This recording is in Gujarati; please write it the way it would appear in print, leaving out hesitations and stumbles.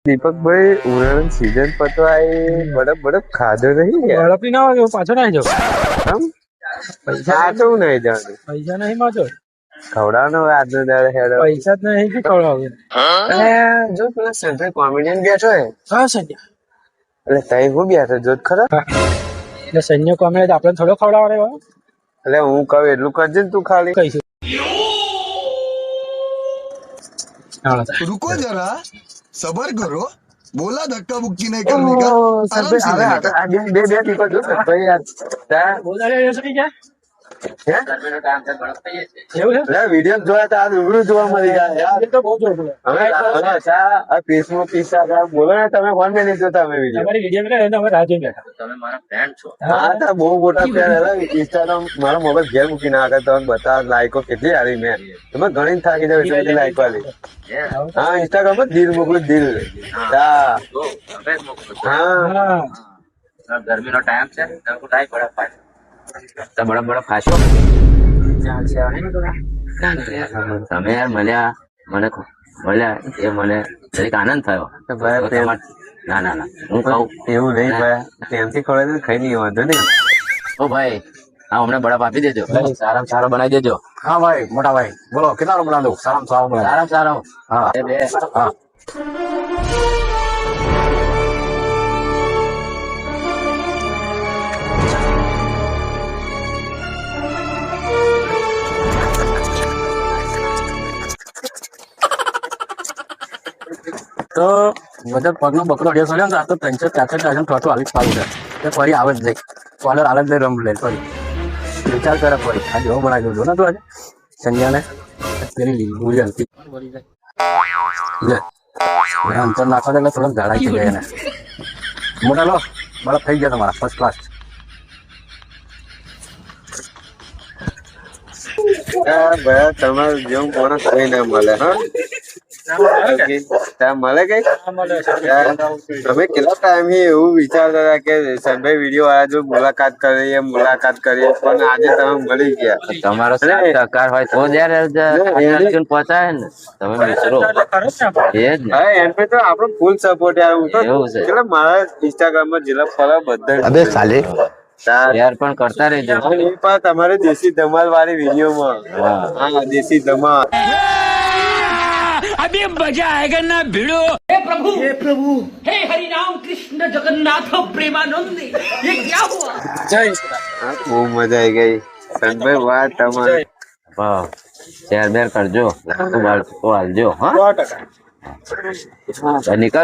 દીપકભાઈ ઉનાળાની સીઝન પતવા આવી બરફ બરફ ખાધો નહીં યાર. બરફ ના હોય પાછો ના જાવ. આમ પૈસા તો નહીં જવાનું. પૈસા નહીં માજો. ખવડાવવાનો હોય આજનો દાડો હેડો. પૈસા જ નહીં કે ખવડાવે. જો પેલા સેન્ટ્રલ કોમેડિયન બેઠો હે હા સૈન્ય. એટલે તઈ હું બેઠો જોત ખરા. એટલે સૈન્ય કોમે આપણે થોડો ખવડાવવાનો હોય. એટલે હું કહું એટલું કરજે ને તું ખાલી. કહીશું. रुको जरा सबर करो बोला धक्का मुक्की नहीं करने का आराम से लेने का। બે દીપક જો ભાઈ યાર બોલાવે છે કે એવું છે વિડીયો જોયા તા રૂબરૂ જોવા મળી ગયા યાર. એ તો બહુ જોરદાર. હવે આ ફેસબુક પીસા બોલો ને તમે ફોન માં નહીં જોતા અમે વિડીયો. તમારી વિડીયો મેં અમે રાહ જોઈ બેઠા. હા તો બહુ મોટા ફેન હતા. ઇન્સ્ટાગ્રામ મારો મોબાઈલ ઘેર મૂકી નાખે તો બતા લાઈકો કેટલી આવી મેં તમે ઘણી થાકી જાવ એટલે લાઈક વાળી. હા ઇન્સ્ટાગ્રામ પર દિલ મોકલું દિલ. હા હા गर्मी नो टाइम से तुमको टाइम बड़ा फाश तो बड़ा फाशो તમે યાર મળ્યા એ મને જરીક આનંદ થયો. તો ભાઈ પ્રેમ ના ના ના હું કહું એવું નહીં ભાઈ પ્રેમથી ખવડાવે ખાઈ નહીં વાંધો નહીં. ઓ ભાઈ હા હમણાં બરફ આપી દેજો સારામાં સારો બનાવી દેજો. हाँ भाई मोटा भाई बोलो कितना बना दो सारा बना સારામાં સારો हाँ એ બે हाँ તો બધા પગનો બકરો ડેસ હોય ને આ તો 300-400 ઠોઠું આવી પાડું છે તે ફરી આવે જ નહીં કોલર હાલ જ નહીં રમ લે ફરી વિચાર કરે ફરી આ જેવો બનાવી દો ને તું આજે સંજ્ઞાને પેલી લીલી હલતી લે અંતર નાખો એટલે થોડોક ઝાડા થઈ જાય એને મોટા લો બરફ થઈ ગયા તમારા ફર્સ્ટ ક્લાસ. ભાઈ તમારે જેવું માણસ કઈ ના મળે. હા ત્યાં મળે કઈ તમે કેટલા ટાઈમ એવું વિચારતા હતા કે સંભાઈ વિડીયો વાળા જો મુલાકાત કરીએ પણ આજે તમે મળી ગયા. તમારો સહકાર હોય તો જ યાર પહોંચાય ને તમે મિત્રો એ જ ને હા એમ તો આપણો ફૂલ સપોર્ટ યાર. હું તો એવું છે. એટલે મારા ઇન્સ્ટાગ્રામ માં જેટલા ફોલો બધા શેર પણ કરતા રહેજો. તમારે દેશી ધમાલ વાળી વિડીયો માં હા દેશી ધમાલ अभी मजा आएगा ना भिड़ो। हे प्रभु हे हरि राम कृष्ण जगन्नाथ प्रेमानंद ये क्या हुआ। હા, બહુ મજા આવી ગઈ સંભાઈ વાત તમારે. શેર બેર કરજો તું હાલજો હા નીકળ